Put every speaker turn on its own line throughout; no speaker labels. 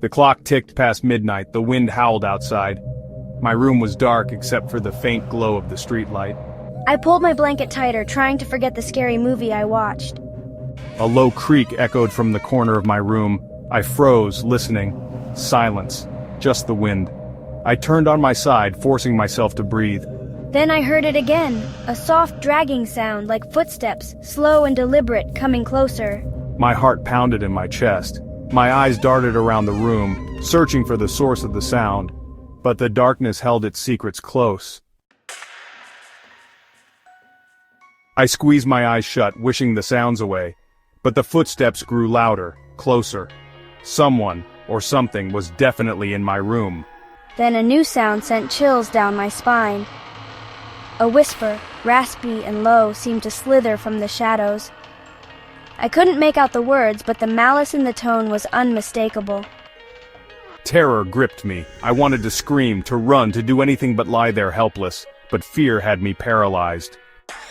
The clock ticked past midnight, the wind howled outside. My room was dark except for the faint glow of the streetlight.
I pulled my blanket tighter, trying to forget the scary movie I watched.
A low creak echoed from the corner of my room. I froze, listening. Silence. Just the wind. I turned on my side, forcing myself to breathe.
Then I heard it again, a soft dragging sound like footsteps, slow and deliberate, coming closer.
My heart pounded in my chest. My eyes darted around the room, searching for the source of the sound. But the darkness held its secrets close. I squeezed my eyes shut, wishing the sounds away. But the footsteps grew louder, closer. Someone, or something, was definitely in my room.
Then a new sound sent chills down my spine. A whisper, raspy and low, seemed to slither from the shadows. I couldn't make out the words, but the malice in the tone was unmistakable.
Terror gripped me. I wanted to scream, to run, to do anything but lie there helpless, but fear had me paralyzed.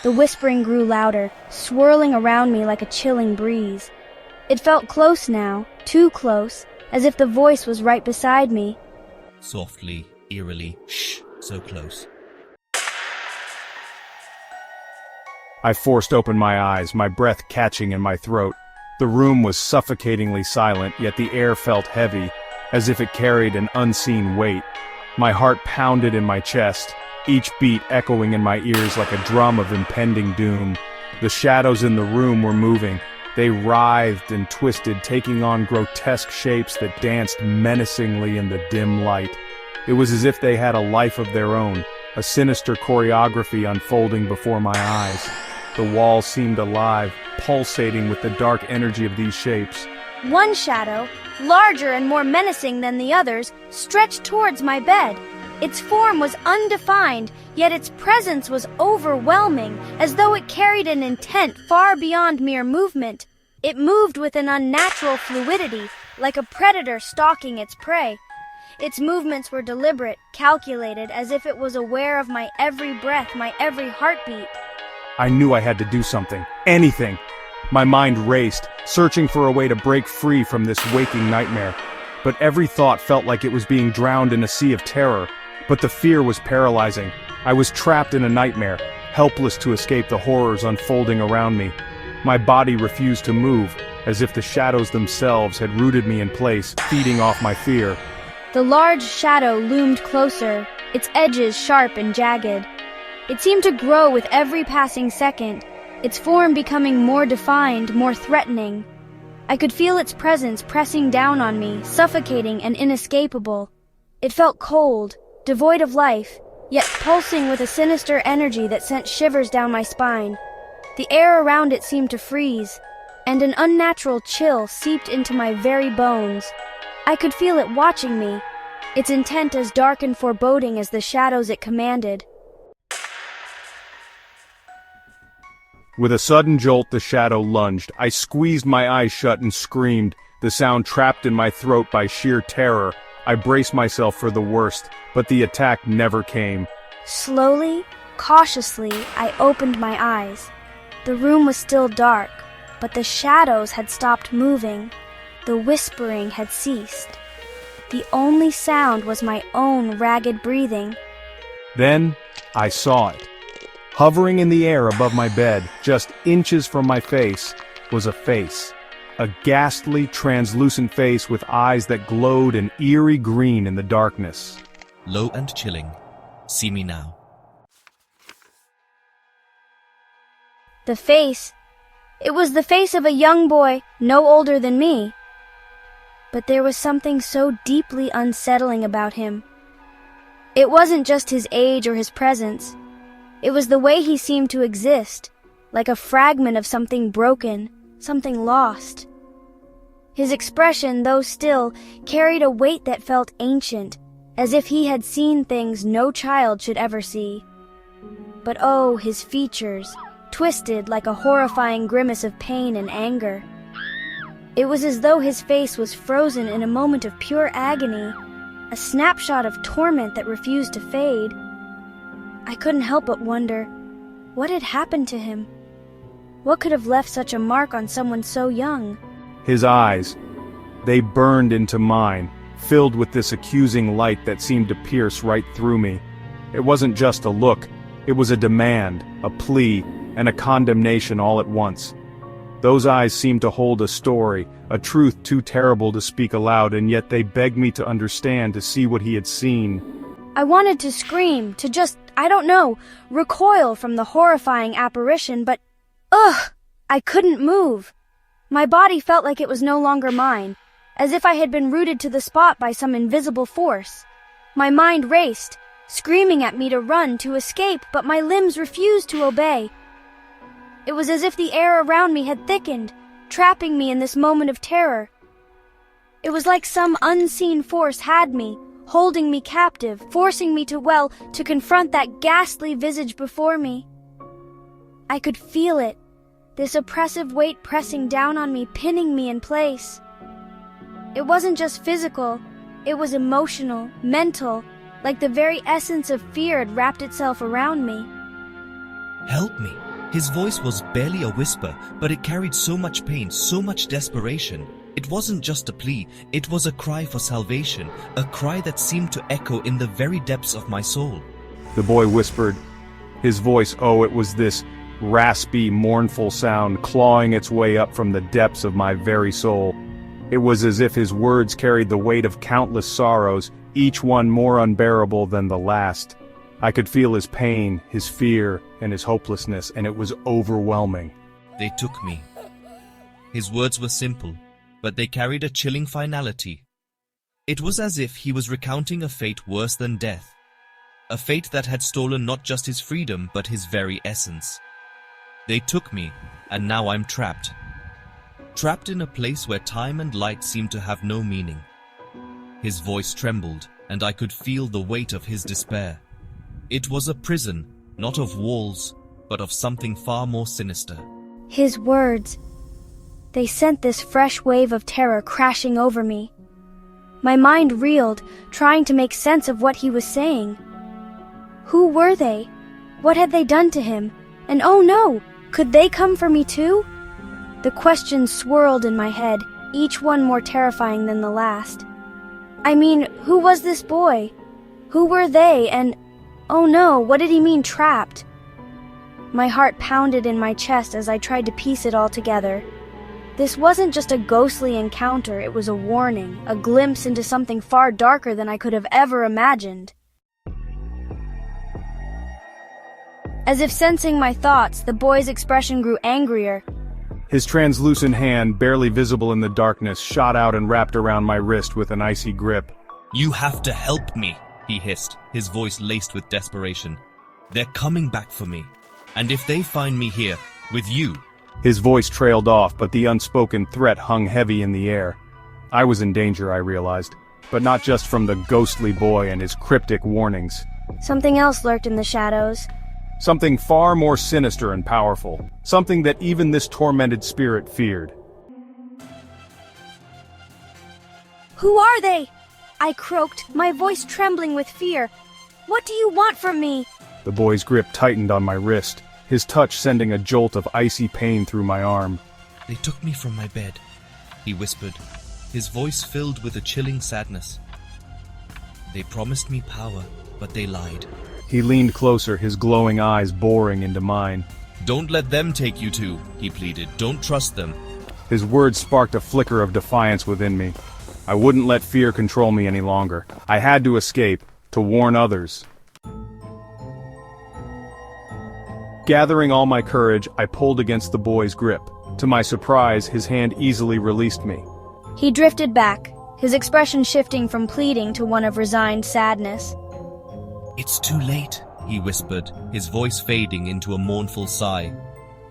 The whispering grew louder, swirling around me like a chilling breeze. It felt close now, too close, as if the voice was right beside me.
Softly, eerily, shh, so close.
I forced open my eyes, my breath catching in my throat. The room was suffocatingly silent, yet the air felt heavy, as if it carried an unseen weight. My heart pounded in my chest, each beat echoing in my ears like a drum of impending doom. The shadows in the room were moving. They writhed and twisted, taking on grotesque shapes that danced menacingly in the dim light. It was as if they had a life of their own, a sinister choreography unfolding before my eyes. The walls seemed alive, pulsating with the dark energy of these shapes.
One shadow, larger and more menacing than the others, stretched towards my bed. Its form was undefined, yet its presence was overwhelming, as though it carried an intent far beyond mere movement. It moved with an unnatural fluidity, like a predator stalking its prey. Its movements were deliberate, calculated, as if it was aware of my every breath, my every heartbeat.
I knew I had to do something, anything. My mind raced, searching for a way to break free from this waking nightmare. But every thought felt like it was being drowned in a sea of terror. But the fear was paralyzing. I was trapped in a nightmare, helpless to escape the horrors unfolding around me. My body refused to move, as if the shadows themselves had rooted me in place, feeding off my fear.
The large shadow loomed closer, its edges sharp and jagged. It seemed to grow with every passing second, its form becoming more defined, more threatening. I could feel its presence pressing down on me, suffocating and inescapable. It felt cold, devoid of life, yet pulsing with a sinister energy that sent shivers down my spine. The air around it seemed to freeze, and an unnatural chill seeped into my very bones. I could feel it watching me, its intent as dark and foreboding as the shadows it commanded.
With a sudden jolt, the shadow lunged. I squeezed my eyes shut and screamed, the sound trapped in my throat by sheer terror. I braced myself for the worst, but the attack never came.
Slowly, cautiously, I opened my eyes. The room was still dark, but the shadows had stopped moving. The whispering had ceased. The only sound was my own ragged breathing.
Then, I saw it. Hovering in the air above my bed, just inches from my face, was a face. A ghastly, translucent face with eyes that glowed an eerie green in the darkness.
Low and chilling. See me now.
The face. It was the face of a young boy, no older than me. But there was something so deeply unsettling about him. It wasn't just his age or his presence. It was the way he seemed to exist, like a fragment of something broken, something lost. His expression, though still, carried a weight that felt ancient, as if he had seen things no child should ever see. But oh, his features, twisted like a horrifying grimace of pain and anger. It was as though his face was frozen in a moment of pure agony, a snapshot of torment that refused to fade. I couldn't help but wonder, what had happened to him? What could have left such a mark on someone so young?
His eyes, they burned into mine, filled with this accusing light that seemed to pierce right through me. It wasn't just a look, it was a demand, a plea, and a condemnation all at once. Those eyes seemed to hold a story, a truth too terrible to speak aloud, and yet they begged me to understand, to see what he had seen.
I wanted to scream, to just, I don't know, recoil from the horrifying apparition, but, I couldn't move. My body felt like it was no longer mine, as if I had been rooted to the spot by some invisible force. My mind raced, screaming at me to run, to escape, but my limbs refused to obey. It was as if the air around me had thickened, trapping me in this moment of terror. It was like some unseen force had me, holding me captive, forcing me to confront that ghastly visage before me. I could feel it, this oppressive weight pressing down on me, pinning me in place. It wasn't just physical, it was emotional, mental, like the very essence of fear had wrapped itself around me.
Help me. His voice was barely a whisper, but it carried so much pain, so much desperation. It wasn't just a plea, it was a cry for salvation, a cry that seemed to echo in the very depths of my soul.
The boy whispered. His voice, it was this raspy, mournful sound clawing its way up from the depths of my very soul. It was as if his words carried the weight of countless sorrows, each one more unbearable than the last. I could feel his pain, his fear, and his hopelessness, and it was overwhelming.
They took me. His words were simple, but they carried a chilling finality. It was as if he was recounting a fate worse than death, a fate that had stolen not just his freedom, but his very essence. They took me, and now I'm trapped. Trapped in a place where time and light seemed to have no meaning. His voice trembled, and I could feel the weight of his despair. It was a prison, not of walls, but of something far more sinister.
His words, they sent this fresh wave of terror crashing over me. My mind reeled, trying to make sense of what he was saying. Who were they? What had they done to him? And oh no, could they come for me too? The questions swirled in my head, each one more terrifying than the last. I mean, who was this boy? Who were they? And oh no, what did he mean trapped? My heart pounded in my chest as I tried to piece it all together. This wasn't just a ghostly encounter, it was a warning, a glimpse into something far darker than I could have ever imagined. As if sensing my thoughts, the boy's expression grew angrier.
His translucent hand, barely visible in the darkness, shot out and wrapped around my wrist with an icy grip.
"You have to help me," he hissed, his voice laced with desperation. "They're coming back for me. And if they find me here, with you..."
His voice trailed off, but the unspoken threat hung heavy in the air. I was in danger, I realized, but not just from the ghostly boy and his cryptic warnings.
Something else lurked in the shadows.
Something far more sinister and powerful. Something that even this tormented spirit feared.
"Who are they?" I croaked, my voice trembling with fear. "What do you want from me?"
The boy's grip tightened on my wrist, his touch sending a jolt of icy pain through my arm.
"They took me from my bed," he whispered, his voice filled with a chilling sadness. "They promised me power, but they lied."
He leaned closer, his glowing eyes boring into mine.
"Don't let them take you too," he pleaded. "Don't trust them."
His words sparked a flicker of defiance within me. I wouldn't let fear control me any longer. I had to escape, to warn others. Gathering all my courage, I pulled against the boy's grip. To my surprise, his hand easily released me.
He drifted back, his expression shifting from pleading to one of resigned sadness.
"It's too late," he whispered, his voice fading into a mournful sigh.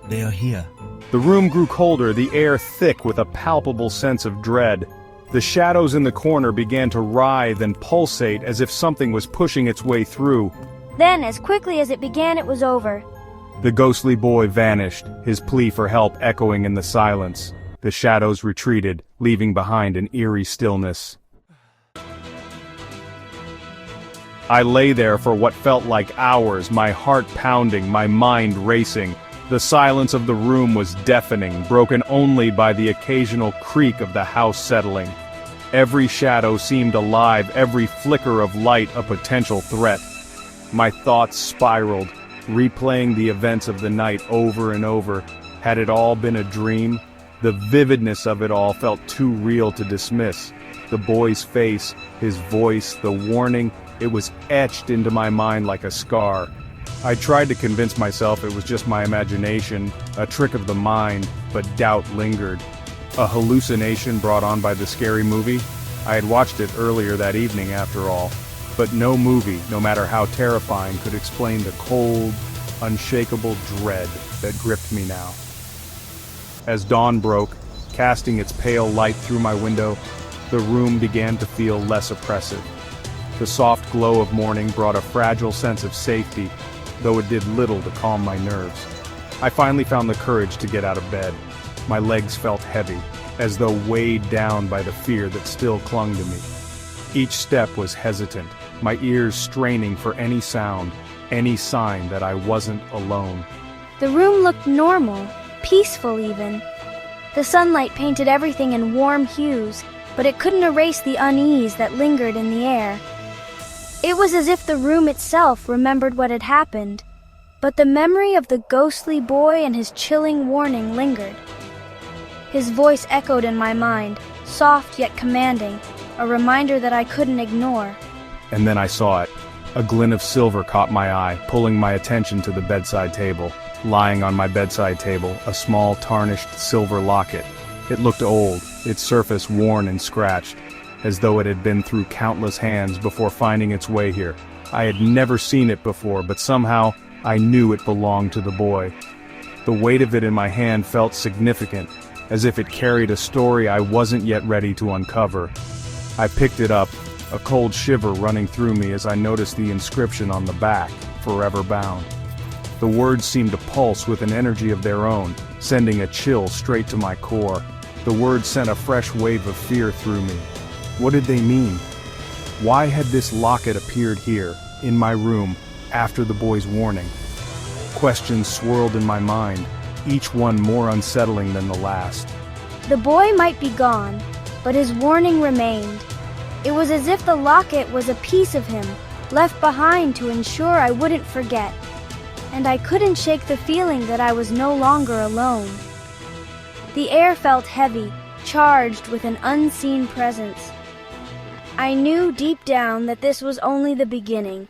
"They are here."
The room grew colder, the air thick with a palpable sense of dread. The shadows in the corner began to writhe and pulsate as if something was pushing its way through.
Then, as quickly as it began, it was over.
The ghostly boy vanished, his plea for help echoing in the silence. The shadows retreated, leaving behind an eerie stillness. I lay there for what felt like hours, my heart pounding, my mind racing. The silence of the room was deafening, broken only by the occasional creak of the house settling. Every shadow seemed alive, every flicker of light a potential threat. My thoughts spiraled, replaying the events of the night over and over. Had it all been a dream? The vividness of it all felt too real to dismiss. The boy's face, his voice, the warning, it was etched into my mind like a scar. I tried to convince myself it was just my imagination, a trick of the mind, but doubt lingered. A hallucination brought on by the scary movie? I had watched it earlier that evening after all. But no movie, no matter how terrifying, could explain the cold, unshakable dread that gripped me now. As dawn broke, casting its pale light through my window, the room began to feel less oppressive. The soft glow of morning brought a fragile sense of safety, though it did little to calm my nerves. I finally found the courage to get out of bed. My legs felt heavy, as though weighed down by the fear that still clung to me. Each step was hesitant, my ears straining for any sound, any sign that I wasn't alone.
The room looked normal, peaceful even. The sunlight painted everything in warm hues, but it couldn't erase the unease that lingered in the air. It was as if the room itself remembered what had happened, but the memory of the ghostly boy and his chilling warning lingered. His voice echoed in my mind, soft yet commanding, a reminder that I couldn't ignore.
And then I saw it. A glint of silver caught my eye, pulling my attention to the bedside table. Lying on my bedside table, a small tarnished silver locket. It looked old, its surface worn and scratched, as though it had been through countless hands before finding its way here. I had never seen it before, but somehow I knew it belonged to the boy. The weight of it in my hand felt significant, as if it carried a story I wasn't yet ready to uncover. I picked it up, a cold shiver running through me as I noticed the inscription on the back, "Forever Bound." The words seemed to pulse with an energy of their own, sending a chill straight to my core. The words sent a fresh wave of fear through me. What did they mean? Why had this locket appeared here, in my room, after the boy's warning? Questions swirled in my mind, each one more unsettling than the last.
The boy might be gone, but his warning remained. It was as if the locket was a piece of him, left behind to ensure I wouldn't forget. And I couldn't shake the feeling that I was no longer alone. The air felt heavy, charged with an unseen presence. I knew deep down that this was only the beginning.